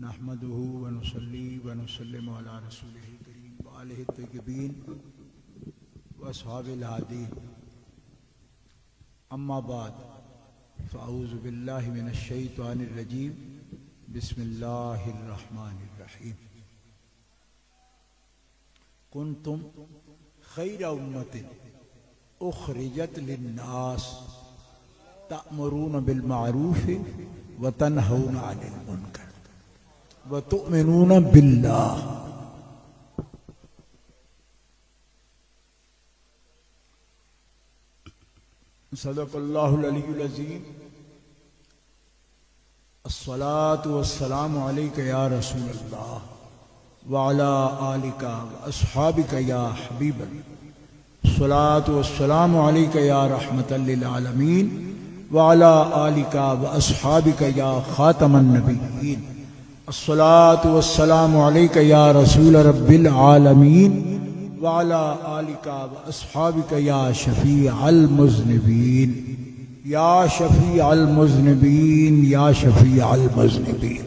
نحمده ونصلي ونسلم على رسوله الكريم وآله الطيبين وأصحابه الهادين أما بعد فأعوذ بالله من الشيطان الرجيم بسم الله الرحمن الرحيم كنتم خير أمة أخرجت للناس تأمرون بالمعروف وتنهون عن المنكر وتؤمنون بالله صدق الله العلي العظيم الصلاة والسلام عليك يا رسول الله وعلى آلك وأصحابك يا حبيب الله الصلاة والسلام عليك يا رحمة للعالمين وعلى آلك وأصحابك يا خاتم النبيين الصلاة والسلام عليك يا رسول رب العالمين وعلى آلك وأصحابك يا شفيع المذنبين يا شفيع المذنبين يا شفيع المذنبين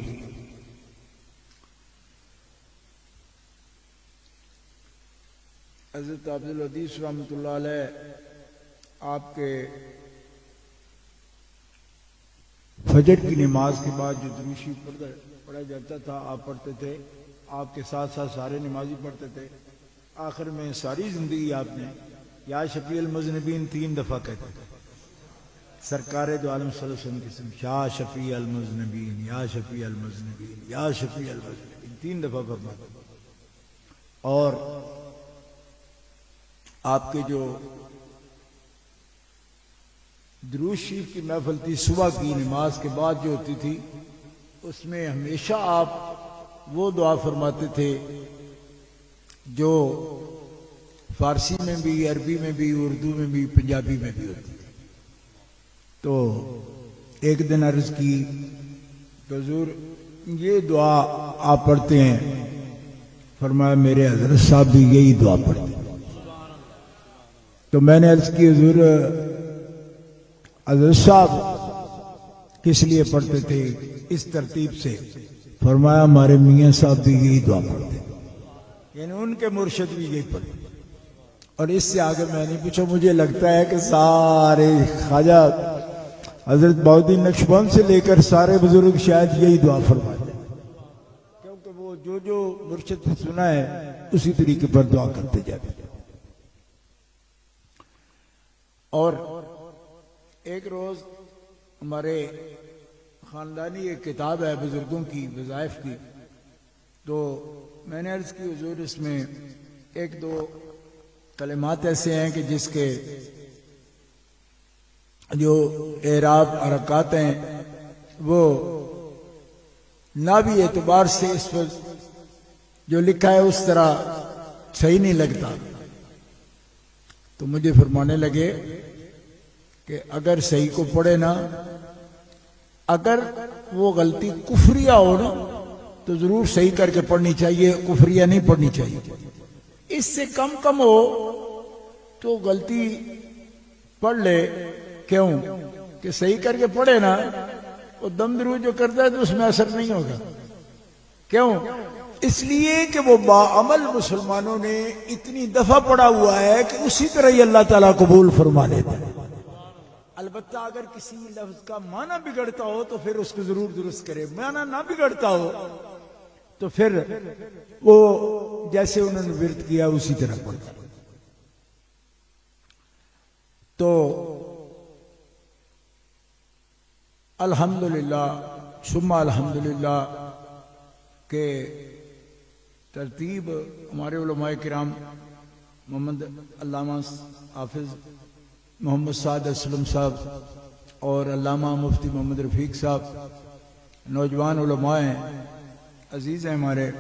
حضرت عبدالعزیز رحمۃ اللہ علیہ آپ کے فجر کی نماز کے بعد جو درود شریف پڑھا جاتا تھا آپ پڑھتے تھے، آپ کے ساتھ ساتھ سارے نمازی پڑھتے تھے، آخر میں ساری زندگی آپ نے یا شفیع المذنبین 3 دفعہ کہتے تھے، سرکار دو عالم صلی اللہ علیہ وسلم کی اسم یا شفیع المذنبین یا شفیع المذنبین یا شفیع المذنبین 3 دفعہ فرماتے تھے۔ اور آپ کے جو درود شریف کی محفل تھی صبح کی نماز کے بعد جو ہوتی تھی، اس میں ہمیشہ آپ وہ دعا فرماتے تھے جو فارسی میں بھی، عربی میں بھی، اردو میں بھی، پنجابی میں بھی ہوتی تھی۔ تو ایک دن عرض کی تو حضور یہ دعا آپ پڑھتے ہیں؟ فرمایا میرے حضرت صاحب بھی یہی دعا پڑھتے ہیں۔ تو میں نے عرض کی حضور حضرت صاحب کس لیے پڑھتے تھے اس ترتیب سے؟ فرمایا ہمارے میاں صاحب بھی یہی دعا پڑھتے، یعنی ان کے مرشد بھی یہی پڑھتے۔ اور اس سے آگے میں نہیں پوچھا، مجھے لگتا ہے کہ سارے خواجہ حضرت بہاؤالدین نقشبند سے لے کر سارے بزرگ شاید یہی دعا فرماتے ہیں، کیونکہ وہ جو مرشد سے سنا ہے اسی طریقے پر دعا کرتے جاتے ہیں۔ اور ایک روز ہمارے خاندانی ایک کتاب ہے بزرگوں کی وظائف کی، تو میں نے عرض کی حضور اس میں 1-2 کلمات ایسے ہیں کہ جس کے جو اعراب حرکات ہیں وہ نحوی اعتبار سے اس پر جو لکھا ہے اس طرح صحیح نہیں لگتا۔ تو مجھے فرمانے لگے کہ اگر صحیح کو پڑھے نا، اگر وہ غلطی کفریہ ہو نا تو ضرور صحیح کر کے پڑھنی چاہیے، کفریہ نہیں پڑھنی چاہیے۔ اس سے کم ہو تو غلطی پڑھ لے، کیوں کہ صحیح کر کے پڑھے نا، وہ دم درود جو کرتا ہے تو اس میں اثر نہیں ہوگا۔ کیوں؟ اس لیے کہ وہ باعمل مسلمانوں نے اتنی دفعہ پڑھا ہوا ہے کہ اسی طرح ہی اللہ تعالیٰ قبول فرما لیتا ہے۔ البتہ اگر کسی لفظ کا معنی بگڑتا ہو تو پھر اس کو ضرور درست کرے، معنی نہ بگڑتا ہو تو پھر وہ جیسے انہوں نے ورد کیا اسی طرح پڑھتا۔ تو الحمدللہ ثم الحمدللہ کہ ترتیب ہمارے علماء کرام محمد علامہ حافظ محمد سعد اسلم صاحب اور علامہ مفتی محمد رفیق صاحب نوجوان علماء ہیں، عزیز ہیں ہمارے،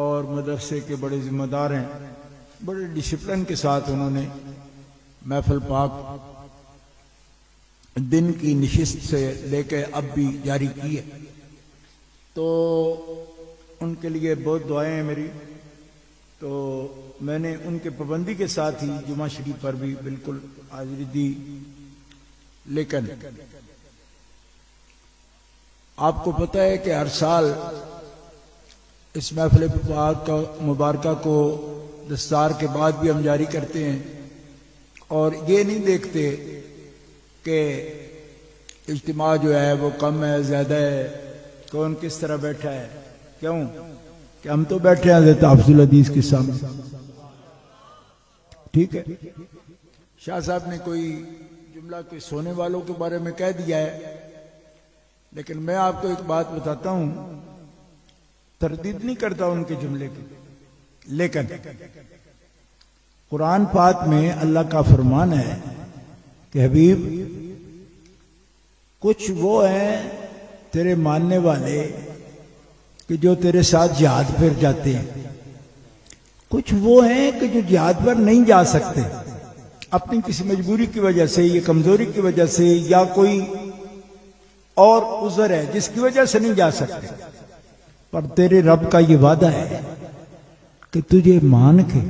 اور مدرسے کے بڑے ذمہ دار ہیں، بڑے ڈسپلن کے ساتھ انہوں نے محفل پاک دن کی نشست سے لے کے اب بھی جاری کی ہے۔ تو ان کے لیے بہت دعائیں ہیں میری۔ تو میں نے ان کے پابندی کے ساتھ ہی جمعہ شریف پر بھی بالکل حاضری دی، لیکن آپ کو پتہ ہے کہ ہر سال اس محفل پاک مبارکہ کو دستار کے بعد بھی ہم جاری کرتے ہیں، اور یہ نہیں دیکھتے کہ اجتماع جو ہے وہ کم ہے زیادہ ہے، کون کس طرح بیٹھا ہے. کیوں کہ ہم تو بیٹھے ہیں حضرت حافظ الحدیث کے سامنے. ٹھیک ہے، شاہ صاحب نے کوئی جملہ کوئی سونے والوں کے بارے میں کہہ دیا ہے، لیکن میں آپ کو ایک بات بتاتا ہوں، تردید نہیں کرتا ان کے جملے کی، لیکن قرآن پاک میں اللہ کا فرمان ہے کہ حبیب کچھ وہ ہیں تیرے ماننے والے کہ جو تیرے ساتھ جہاد پر جاتے ہیں، کچھ وہ ہیں کہ جو جہاد پر نہیں جا سکتے، اپنی کسی مجبوری کی وجہ سے یا کمزوری کی وجہ سے یا کوئی اور عذر ہے جس کی وجہ سے نہیں جا سکتے. پر تیرے رب کا یہ وعدہ ہے کہ تجھے مان کے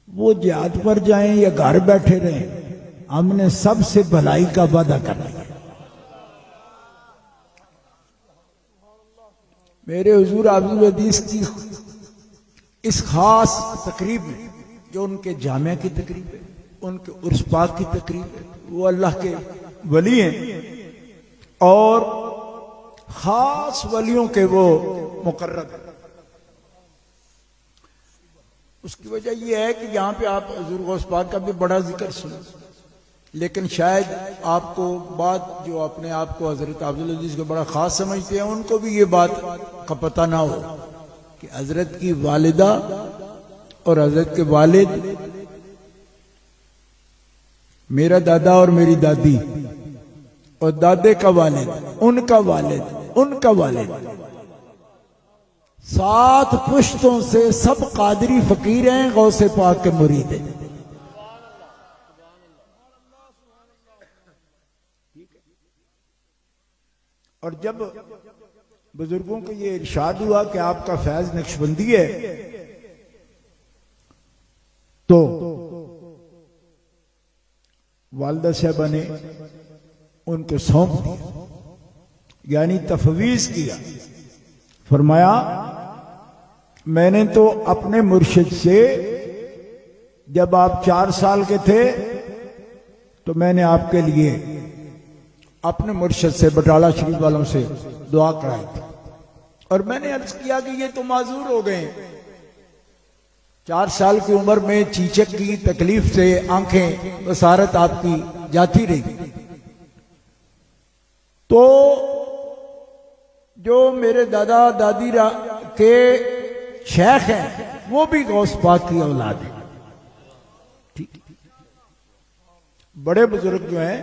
وہ جہاد پر جائیں یا گھر بیٹھے رہیں، ہم نے سب سے بھلائی کا وعدہ کر لیا. میرے حضور حافظ الحدیث کی اس خاص تقریب میں جو ان کے جامعہ کی تقریب ہے، ان کے عرس پاک کی تقریب ہے، وہ اللہ کے ولی ہیں اور خاص ولیوں کے وہ مقرب ہیں. اس کی وجہ یہ ہے کہ یہاں پہ آپ حضور غوث پاک کا بھی بڑا ذکر سنیں، لیکن شاید آپ کو بات جو اپنے آپ کو حضرت حافظ الحدیث کو بڑا خاص سمجھتے ہیں، ان کو بھی یہ بات کا پتہ نہ ہو کہ حضرت کی والدہ اور حضرت کے والد، میرا دادا اور میری دادی اور دادے کا والد، ان کا والد، ان کا والد، 7 پشتوں سے سب قادری فقیر ہیں، غوث پاک کے مرید ہیں. اور جب بزرگوں کو یہ ارشاد ہوا کہ آپ کا فیض نقشبندی ہے تو والدہ صاحبہ نے ان کو سونپ دیا، یعنی تفویض کیا. فرمایا میں نے تو اپنے مرشد سے جب آپ 4 سال کے تھے تو میں نے آپ کے لیے اپنے مرشد سے بٹالہ شریف والوں سے دعا کرائی تھی، اور میں نے عرض کیا کہ یہ تو معذور ہو گئے، 4 سال کی عمر میں چیچک کی تکلیف سے آنکھیں بصارت آپ کی جاتی رہی. تو جو میرے دادا دادی کے شیخ ہیں وہ بھی غوث پاک کی اولاد ہیں. بڑے بزرگ جو ہیں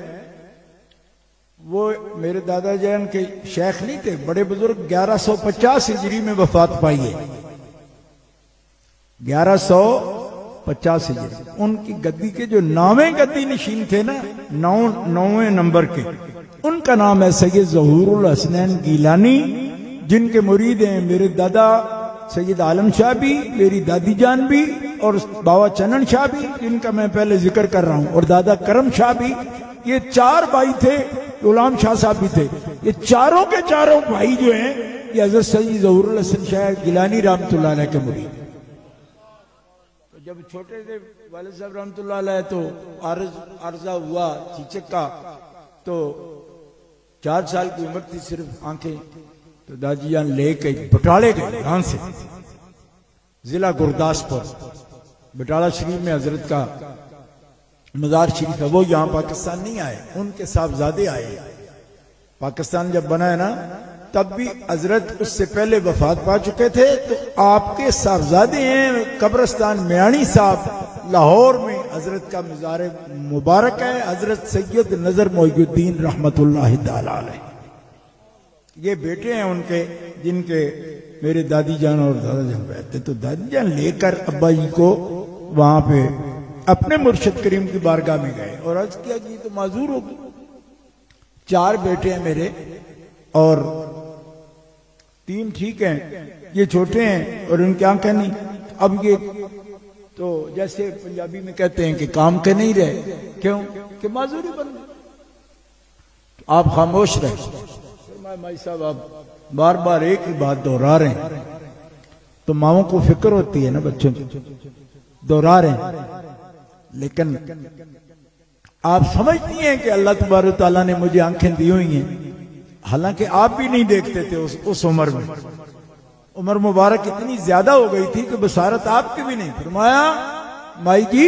وہ میرے دادا جان کے شیخ نہیں تھے، بڑے بزرگ 1150 ہجری میں وفات پائی ہے، 1150 ہجری. ان کی گدی کے جو 9ویں گدی نشین تھے نا، 9ویں نمبر کے، ان کا نام ہے سید ظہور الحسنین گیلانی، جن کے مرید ہیں میرے دادا سید عالم شاہ بھی، میری دادی جان بھی، اور بابا چنن شاہ بھی جن کا میں پہلے ذکر کر رہا ہوں، اور دادا کرم شاہ بھی. یہ 4 بھائی تھے، غلام شاہ صاحب بھی تھے. یہ چاروں کے چاروں بھائی جو ہیں یہ حضرت سید ظہور الحسن شاہ گیلانی رحمۃ اللہ علیہ کے مرید. تو جب چھوٹے تھے والد صاحب رحمۃ اللہ علیہ تو عارضہ ہوا چیچک کا، تو 4 سال کی عمر تھی صرف، آنکھیں، تو دادی جان لے کے بٹالے گئے یہاں سے، ضلع گرداسپور بٹالہ شریف میں حضرت کا مزار شریف ہے. وہ یہاں پاکستان نہیں آئے، ان کے صاحبزادے آئے. پاکستان جب بنا ہے نا تب بھی حضرت اس سے پہلے وفات پا چکے تھے، تو آپ کے صاحبزادے ہیں قبرستان میانی صاحب لاہور میں، حضرت کا مزار مبارک ہے، حضرت سید نظر محی الدین رحمت اللہ تعالی علیہ. یہ بیٹے ہیں ان کے جن کے میرے دادی جان اور دادا جان بیٹھتے. تو دادی جان لے کر ابا جی کو وہاں پہ اپنے مرشد کریم کی بارگاہ میں گئے اور عرض کیا کہ یہ تو معذور ہو گئی، 4 بیٹے ہیں میرے اور 3 ٹھیک ہیں، یہ چھوٹے ہیں اور ان کی آنکھیں نہیں. اب یہ تو جیسے پنجابی میں کہتے ہیں کہ کام کے نہیں رہے، کیوں کہ معذوری بن گئی. آپ خاموش رہے. فرمایا مائی صاحب آپ بار بار ایک ہی بات دہرا رہے ہیں، تو ماؤں کو فکر ہوتی ہے نا بچوں کی، دہرا رہے ہیں، لیکن آپ سمجھتی ہیں کہ اللہ تبارک و تعالیٰ نے مجھے آنکھیں دی ہوئی ہیں، حالانکہ آپ بھی نہیں دیکھتے تھے اس عمر میں، عمر مبارک اتنی زیادہ ہو گئی تھی کہ بصارت آپ کی بھی نہیں۔ فرمایا مائی جی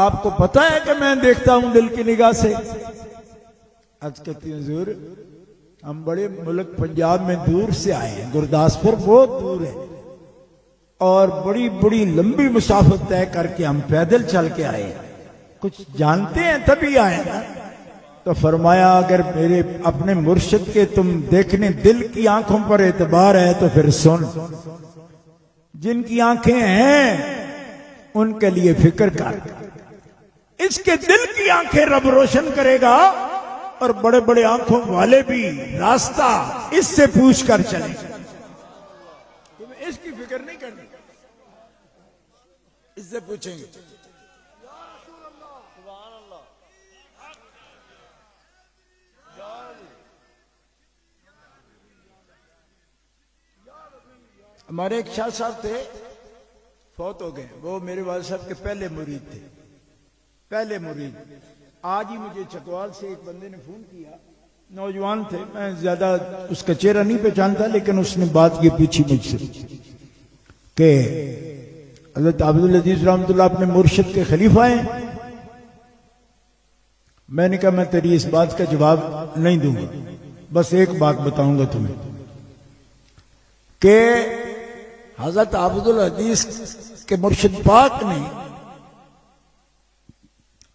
آپ کو پتہ ہے کہ میں دیکھتا ہوں دل کی نگاہ سے؟ آج کہتی ہوں حضور ہم بڑے ملک پنجاب میں دور سے آئے ہیں، گرداسپور بہت دور ہے، اور بڑی بڑی لمبی مسافت طے کر کے ہم پیدل چل کے آئے ہیں، کچھ جانتے ہیں تبھی آئے نا۔ تو فرمایا اگر میرے اپنے مرشد کے تم دیکھنے دل کی آنکھوں پر اعتبار ہے تو پھر سن، جن کی آنکھیں ہیں ان کے لیے فکر کر، اس کے دل کی آنکھیں رب روشن کرے گا، اور بڑے بڑے آنکھوں والے بھی راستہ اس سے پوچھ کر چلیں گے، تمہیں اس کی فکر نہیں کرنی، اس سے پوچھیں گے۔ ہمارے ایک شاہ صاحب تھے، فوت ہو گئے، وہ میرے والد صاحب کے پہلے مرید تھے، پہلے مرید۔ آج ہی مجھے چکوال سے ایک بندے نے فون کیا، نوجوان تھے، میں زیادہ اس کا چہرہ نہیں پہچانتا، لیکن اس نے بات کی پوچھی مجھ سے کہ حضرت عبدالعزیز رحمۃ اللہ اپنے مرشد کے خلیفہ ہیں۔ میں نے کہا میں تیری اس بات کا جواب نہیں دوں گا، بس ایک بات بتاؤں گا تمہیں کہ حضرت عبدالعزیز کے مرشد پاک نے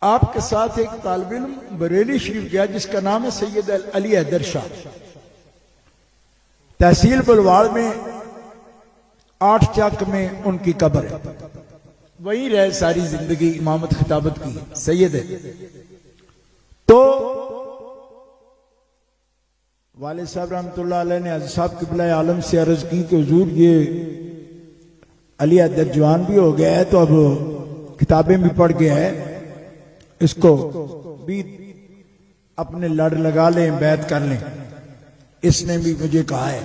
آپ کے ساتھ ایک طالب علم بریلی شریف گیا جس کا نام ہے سید علی حیدر شاہ، تحصیل بلواڑ میں 8 چک میں ان کی قبر ہے، وہیں رہے ساری زندگی، امامت خطابت کی سید ہے۔ تو والد صاحب رحمۃ اللہ علیہ نے حضرت صاحب قبلہ عالم سے عرض کی کہ حضور یہ علی حیدر جوان بھی ہو گیا ہے، تو اب کتابیں بھی پڑھ گیا ہے، اس کو بھی اپنے لڑ لگا لیں، بیعت کر لیں، اس نے بھی مجھے کہا ہے۔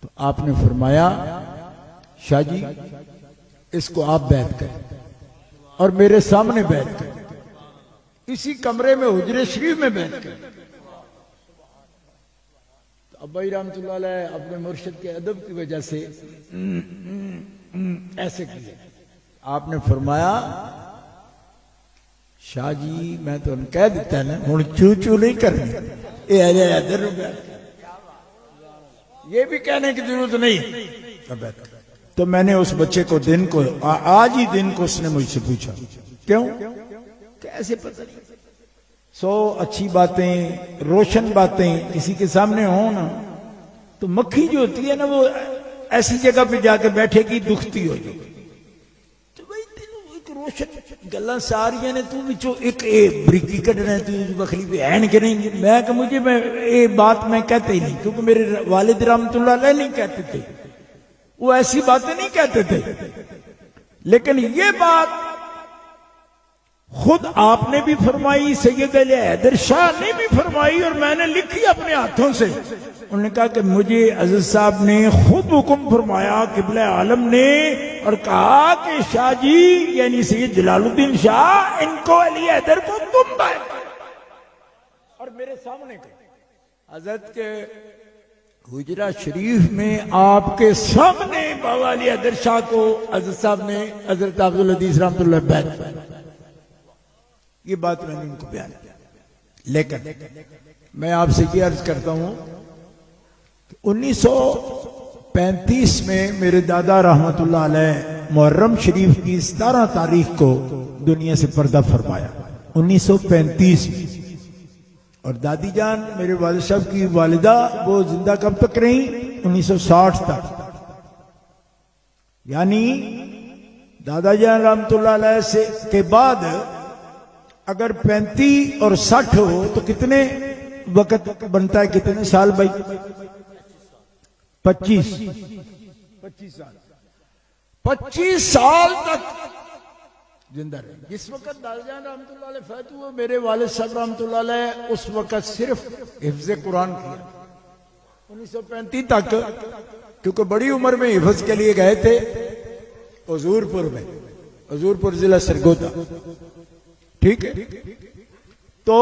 تو آپ نے فرمایا شاہ جی اس کو آپ بیعت کریں اور میرے سامنے بیعت کریں، اسی کمرے میں حجرے شریف میں بیعت کریں۔ تو ابائی رحمۃ اللہ علیہ اپنے مرشد کے ادب کی وجہ سے ایسے کیے۔ آپ نے فرمایا شاہ جی میں تو ان کہہ دیتا ہے نا، ہوں چو چو نہیں کرنی، یہ بھی کہنے کی ضرورت نہیں۔ تو میں نے اس بچے کو دن کو آج ہی دن کو اس نے مجھ سے پوچھا کیوں، کیسے پتہ نہیں، 100 اچھی باتیں روشن باتیں کسی کے سامنے ہوں نا تو مکھی جو ہوتی ہے نا وہ ایسی جگہ پہ جا کے بیٹھے گی دکھتی ہو جائے، تو بھائی ایک روشن گلاں ساریاں نے تو بچوں ایک بریکی کڈنا ہے، تو بخلی پہ این کہ نہیں، میں کہ مجھے میں یہ بات میں کہتے ہی نہیں، کیونکہ میرے والد رحمۃ اللہ علیہ نہیں کہتے تھے، وہ ایسی باتیں نہیں کہتے تھے، لیکن یہ بات خود آپ نے بھی فرمائی، سید علی حیدر شاہ نے بھی فرمائی، اور میں نے لکھی اپنے ہاتھوں سے۔ انہوں نے کہا کہ مجھے عزیز صاحب نے خود حکم فرمایا قبلہ عالم نے، اور کہا کہ شاہ جی یعنی سید جلال الدین شاہ ان کو علی حیدر کو تم بیعت اور میرے سامنے کہ حضرت کے حجرہ شریف میں آپ کے سامنے بابا علی حیدر شاہ کو عزیز صاحب نے حضرت عبدالعزیز رحمۃ اللہ بیعت، یہ بات میں نے ان کو بیان کیا۔ لیکن میں آپ سے یہ عرض کرتا ہوں کہ 1935 میں میرے دادا رحمت اللہ علیہ محرم شریف کی 17 تاریخ کو دنیا سے پردہ فرمایا، 1935 میں، اور دادی جان میرے والد صاحب کی والدہ وہ زندہ کب تک رہیں؟ 1960 تک، یعنی دادا جان رحمت اللہ علیہ سے کے بعد اگر 35 اور 60 ہو تو کتنے وقت بنتا ہے، کتنے سال بھائی؟ 25 سال، 25 سال تک زندہ رہے. جس وقت دادا جان رحمۃ اللہ علیہ فوت ہوئے، میرے والد صاحب رحمۃ اللہ علیہ اس وقت صرف حفظ قرآن کیا 1935 تک، کیونکہ بڑی عمر میں حفظ کے لیے گئے تھے حضور پور میں، حضور پور ضلع سرگودا. ٹھیک ہے، تو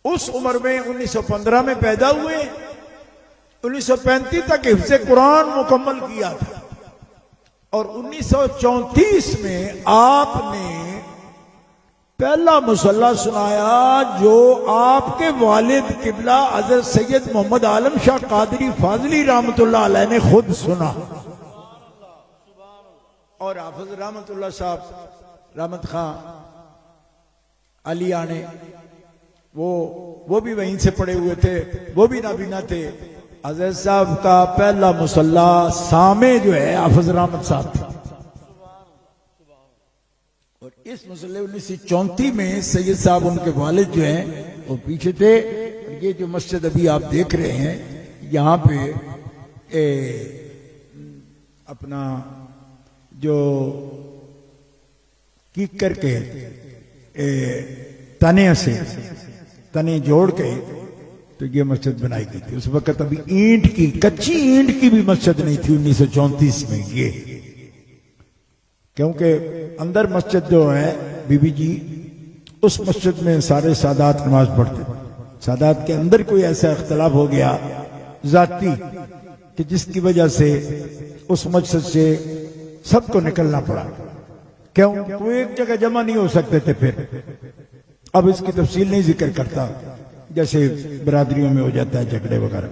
اس عمر میں 1915 میں پیدا ہوئے، 1935 تک حفظ قرآن مکمل کیا تھا، اور 1934 میں آپ نے پہلا مصلح سنایا جو آپ کے والد قبلہ حضرت سید محمد عالم شاہ قادری فاضلی رحمۃ اللہ علیہ نے خود سنا. اور حافظ رحمۃ اللہ صاحب رحمت خان علی آنے وہ بھی وہیں سے پڑے ہوئے تھے، وہ بھی نابینا تھے. حضرت صاحب کا پہلا مصلح سامع جو ہے حافظ رحمت صاحب تھا، اور اس مصلح 1934 میں سید صاحب ان کے والد جو ہیں وہ پیچھے تھے. یہ جو مسجد ابھی آپ دیکھ رہے ہیں یہاں پہ اپنا جو کیکر کے تنے سے تنے جوڑ کے تو یہ مسجد بنائی گئی تھی. اس وقت ابھی اینٹ کی، کچی اینٹ کی بھی مسجد نہیں تھی 1934 میں. یہ کیونکہ اندر مسجد جو ہے بی بی جی، اس مسجد میں سارے سادات نماز پڑھتے. سادات کے اندر کوئی ایسا اختلاف ہو گیا ذاتی کہ جس کی وجہ سے اس مسجد سے سب کو نکلنا پڑا. کیوں؟ وہ ایک جگہ جمع نہیں ہو سکتے تھے. پھر اب اس کی تفصیل نہیں ذکر کرتا، جیسے برادریوں میں ہو جاتا ہے جھگڑے وغیرہ.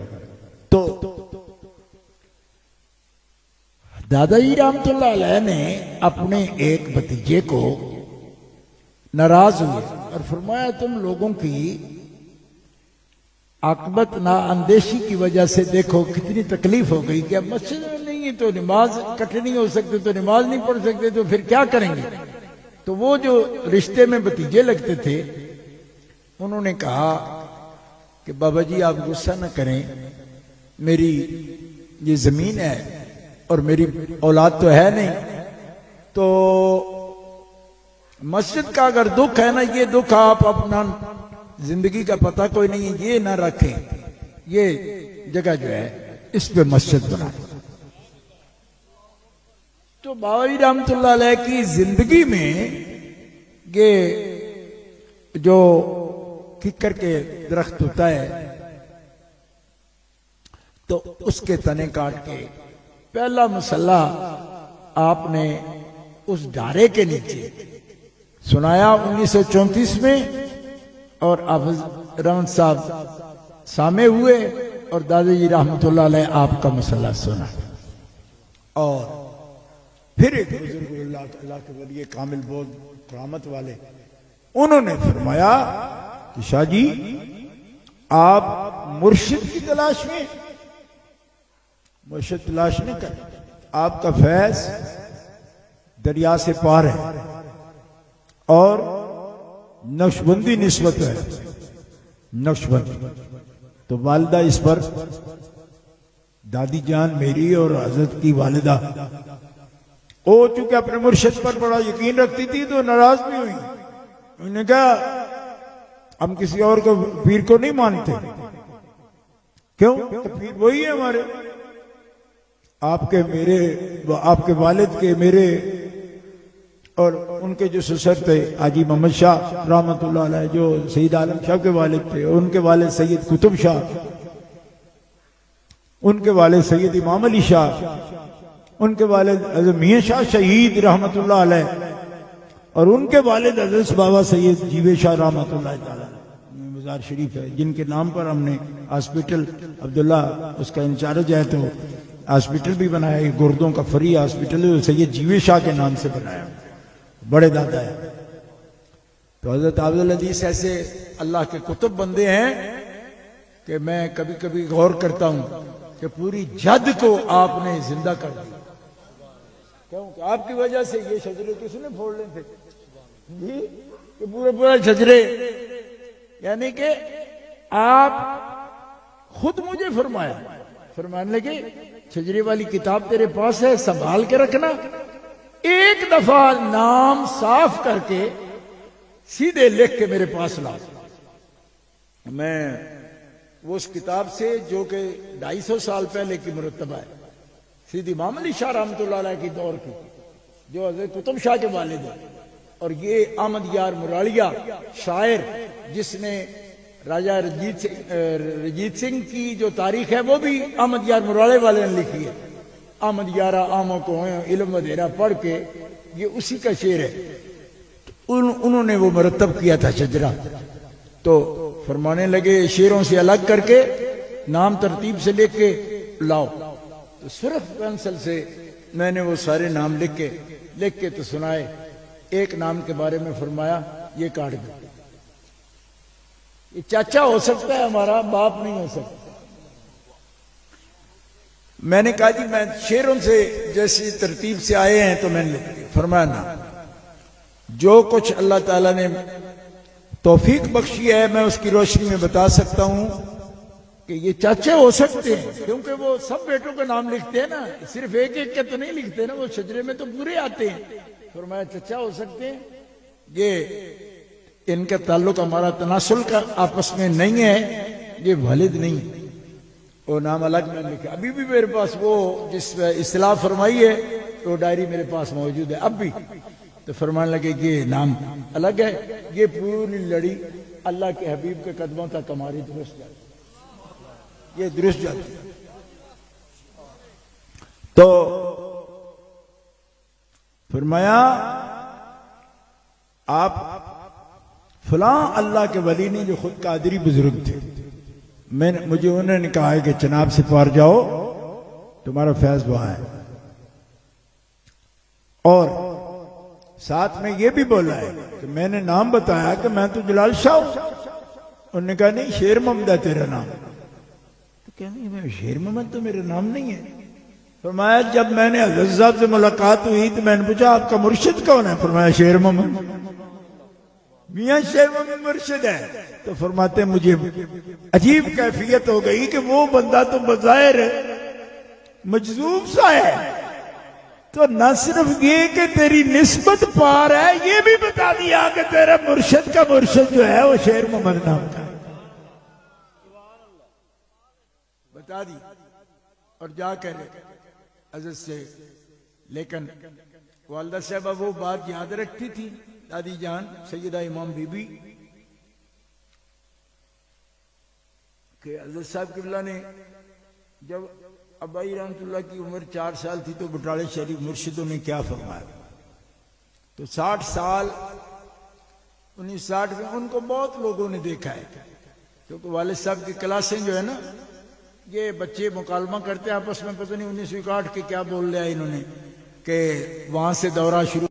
تو دادا جی رحمت اللہ علیہ نے اپنے ایک بھتیجے کو ناراض ہوئے اور فرمایا تم لوگوں کی عاقبت نا اندیشی کی وجہ سے دیکھو کتنی تکلیف ہو گئی کہ اب مسجد میں نہیں ہے تو نماز اکٹھے نہیں ہو سکتے، تو نماز نہیں پڑھ سکتے، تو پھر کیا کریں گے. تو وہ جو رشتے میں بھتیجے لگتے تھے انہوں نے کہا کہ بابا جی آپ غصہ نہ کریں، میری یہ زمین ہے اور میری اولاد تو ہے نہیں، تو مسجد کا اگر دکھ ہے نا، یہ دکھ آپ اپنا زندگی کا پتہ کوئی نہیں ہے یہ نہ رکھیں، یہ جگہ جو ہے اس پہ مسجد بنائیں. تو بابا جی رحمت اللہ علیہ کی زندگی میں یہ جو ککر کے درخت ہوتا ہے تو اس کے تنے کاٹ کے پہلا مصلح آپ نے اس ڈارے کے نیچے سنایا 1934 میں، اور حافظ رحمت صاحب سامع ہوئے اور دادا جی رحمت اللہ علیہ آپ کا مصلح سنا. اور پھر ایک بزرگ اللہ کے ولی کامل بہت کرامت والے، انہوں نے فرمایا کہ شاہ جی آپ مرشد کی تلاش میں، مرشد تلاش نہیں کریں، آپ کا فیض دریا سے پار ہے اور نقشبندی نسبت ہے. نقشبند تو والدہ اس پر دادی جان میری اور حضرت کی والدہ وہ چونکہ اپنے مرشد پر بڑا یقین رکھتی تھی تو ناراض بھی ہوئی. انہوں نے کہا ہم کسی اور کو پیر کو نہیں مانتے. کیوں؟ پیر وہی ہے ہمارے، آپ کے میرے، آپ کے والد کے میرے، اور ان کے جو سسر تھے حاجی محمد شاہ رحمت اللہ علیہ جو سید عالم شاہ کے والد تھے، ان کے والد سید قطب شاہ، ان کے والد سید امام علی شاہ، ان کے والد حضرت میاں شاہ شہید رحمت اللہ علیہ، اور ان کے والد حضرت بابا سید جیوے شاہ رحمت اللہ تعالی مزار شریف ہے، جن کے نام پر ہم نے ہاسپٹل عبداللہ اس کا انچارج ہے تو ہاسپٹل بھی بنایا. یہ گردوں کا فری ہاسپٹل ہے، سید جیوے شاہ کے نام سے بنایا، بڑے دادا ہے. تو حضرت عبدالعزیز ایسے اللہ کے کتب بندے ہیں کہ میں کبھی کبھی غور کرتا ہوں کہ پوری جد کو آپ نے زندہ کر دیا. کیوں کہ آپ کی وجہ سے یہ شجرے کس نے پھوڑ لے تھے جی، کہ پورے شجرے، یعنی کہ آپ خود مجھے فرمانے لگے شجرے والی کتاب تیرے پاس ہے، سنبھال کے رکھنا، ایک دفعہ نام صاف کر کے سیدھے لکھ کے میرے پاس لا. میں وہ اس کتاب سے جو کہ 250 سال پہلے کی مرتبہ ہے، سید امام علی شاہ رحمۃ اللہ علیہ کی دور کی، جو حضرت قطب شاہ کے والد ہیں. اور یہ احمد یار مرالیہ شاعر جس نے راجہ رجیت سنگھ کی جو تاریخ ہے وہ بھی احمد یار مرالیہ والے نے لکھی ہے. احمد یارہ آموں کو علم ودھیرا پڑھ کے، یہ اسی کا شعر ہے. انہوں نے وہ مرتب کیا تھا شجرہ. تو فرمانے لگے شعروں سے الگ کر کے نام ترتیب سے لکھ کے لاؤ. تو صرف پینسل سے میں نے وہ سارے نام لکھ کے تو سنائے. ایک نام کے بارے میں فرمایا یہ کاٹ دو، یہ چاچا ہو سکتا ہے ہمارا، باپ نہیں ہو سکتا. میں نے کہا جی میں شعروں سے جیسی ترتیب سے آئے ہیں تو میں نے لکھ دیا. فرمایا نا، جو کچھ اللہ تعالیٰ نے توفیق بخشی ہے میں اس کی روشنی میں بتا سکتا ہوں کہ یہ چاچے ہو سکتے ہیں، کیونکہ وہ سب بیٹوں کا نام لکھتے ہیں نا، صرف ایک ایک کے تو نہیں لکھتے نا، وہ شجرے میں تو پورے آتے ہیں. فرمایا چچا ہو سکتے ہیں، یہ ان کا تعلق ہمارا تناسل کا آپس میں نہیں ہے، یہ والد نہیں. وہ نام الگ میں لکھا. ابھی بھی میرے پاس وہ جس اصطلاح فرمائی ہے وہ ڈائری میرے پاس موجود ہے اب بھی. تو فرمانے لگے کہ یہ نام الگ ہے، یہ پوری لڑی اللہ کے حبیب کے قدموں تک ہماری درست جاتی، یہ درست جاتی. تو فرمایا آپ فلاں اللہ کے ولی نے جو خود قادری بزرگ تھے، مجھے انہوں نے کہا ہے کہ چناب سے پار جاؤ تمہارا فیض وہاں ہے. اور ساتھ میں یہ بھی بولا ہے کہ میں نے نام بتایا کہ میں تو جلال شاہ ہوں. انہوں نے کہا نہیں شیر محمد ہے تیرا نام. تو کہنے شیر محمد تو میرا نام نہیں ہے. فرمایا جب میں نے حضرت صاحب سے ملاقات ہوئی تو میں نے پوچھا آپ کا مرشد کون ہے؟ فرمایا شیر محمد. میاں شیر محمد مرشد ہے. تو فرماتے ہیں مجھے عجیب کیفیت ہو گئی کہ وہ بندہ تو بظاہر مجذوب سا ہے، تو نہ صرف یہ کہ تیری نسبت پار ہے، یہ بھی بتا دیا کہ تیرا مرشد کا مرشد جو ہے وہ شیر محمد نام کا بتا دی. اور جا کر حضرت سے، لیکن والدہ صاحبہ وہ بات یاد رکھتی تھی دادی جان سیدہ امام بی بی کہ حضرت صاحب قبلہ نے جب ابائی رحمت اللہ کی عمر 4 سال تھی تو بٹالے شریف مرشدوں نے کیا فرمایا. تو 60 سال 1960 میں ان کو بہت لوگوں نے دیکھا ہے، کیونکہ والد صاحب کی کلاسیں جو ہے نا، یہ بچے مکالمہ کرتے ہیں آپس میں، پتہ نہیں 1961 کے کیا بول لیا انہوں نے کہ وہاں سے دورہ شروع